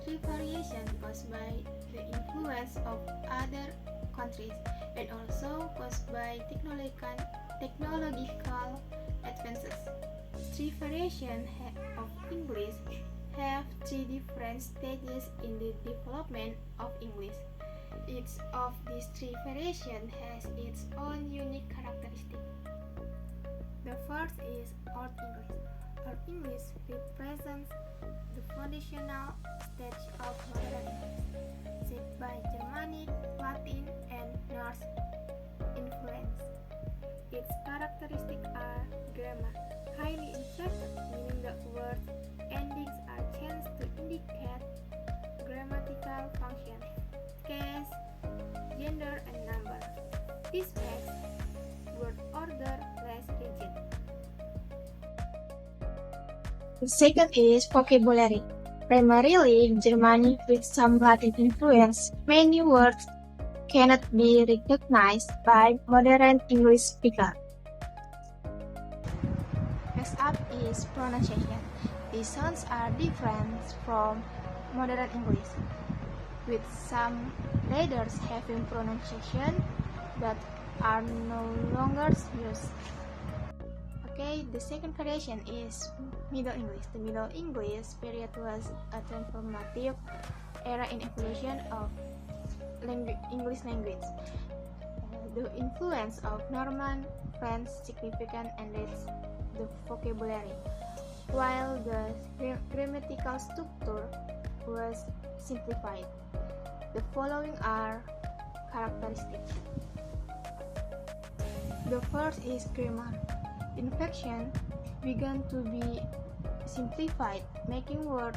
Tree variation caused by the influence of other countries and also caused by technological advances. Tree variation of English have three different stages in the development of English. Each of these three variations has its own unique characteristic. The first is Old English. Old English represents the foundational stage of modern English, shaped by Germanic, Latin, and Norse influence. Its characteristics are grammar, highly inflected, meaning the word endings are changed to indicate grammatical function, case, gender, and number. This makes word order less rigid. The second is vocabulary. Primarily Germanic with some Latin influence, many words cannot be recognized by modern English speakers. Next up is pronunciation. These sounds are different from modern English, with some letters having pronunciation that are no longer used. Okay, the second variation is Middle English. The Middle English period was a transformative era in evolution of English language. The influence of Norman French significant enriched the vocabulary, while the grammatical structure was simplified. The following are characteristics. The first is grammar. Inflection began to be simplified, making word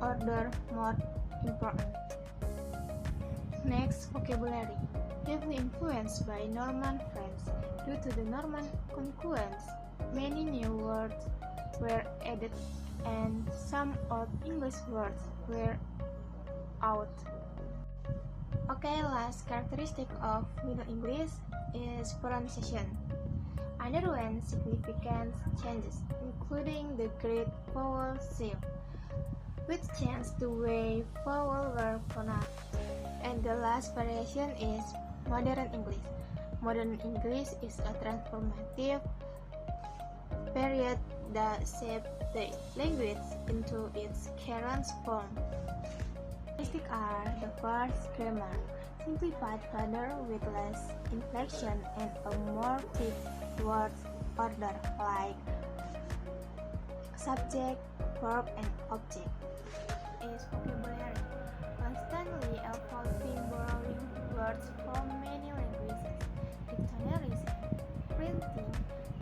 order more important. Next, vocabulary. Heavily influenced by Norman French. Due to the Norman conquest, many new words were added and some old English words were out. Okay, last characteristic of Middle English is pronunciation. Underwent significant changes, including the great vowel shift, which changed the way vowels were pronounced. And the last variation is Modern English. Modern English is a transformative period that shaped the language into its current form. Characteristics are the first, grammar, simplified rather with less inflection and a more fixed word order like subject, verb, and object. Is vocabulary, constantly evolving, borrowing words from many languages. Dictionaries and printing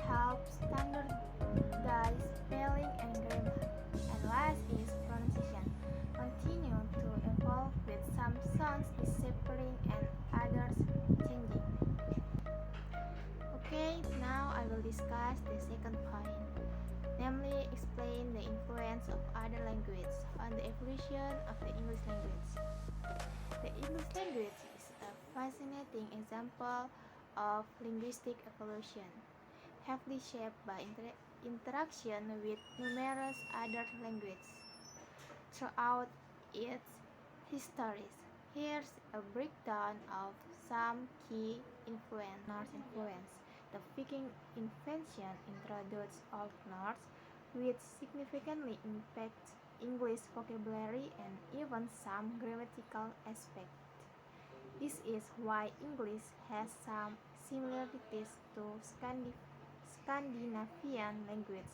help standardize spelling and grammar. And last is pronunciation, continue to evolve with some sounds disappearing and others changing. Okay, now I will discuss the second point, namely explain the influence of other languages on the evolution of the English language. The English language is a fascinating example of linguistic evolution, heavily shaped by interaction with numerous other languages throughout its history. Here's a breakdown of some key influence. Norse influence. The Viking invention introduced Old Norse, which significantly impacts English vocabulary and even some grammatical aspects. This is why English has some similarities to Scandinavian language.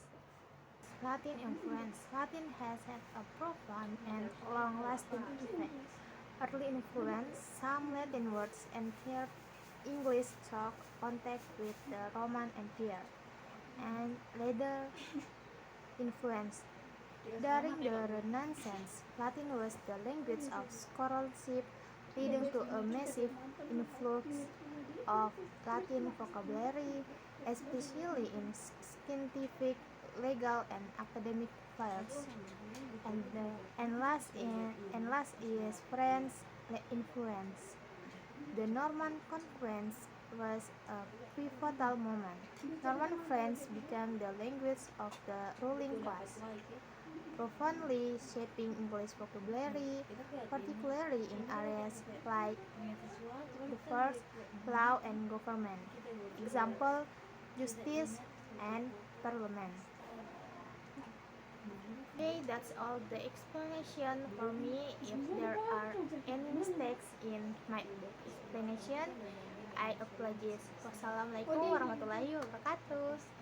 Latin influence. Latin has had a profound and long-lasting effect. Early influence. Some Latin words entered English through contact with the Roman Empire, and later influence. During the Renaissance, Latin was the language of scholarship, leading to a massive influx of Latin vocabulary, especially in scientific, legal, and academic fields. And last is French influence. The Norman Conquest was a pivotal moment. Norman French became the language of the ruling class. profoundly shaping English vocabulary, particularly in areas like the first, law and government. Example, justice and parliament. Okay, that's all the explanation for me. If there are any mistakes in my explanation, I apologize. Wassalamualaikum warahmatullahi wabarakatuh.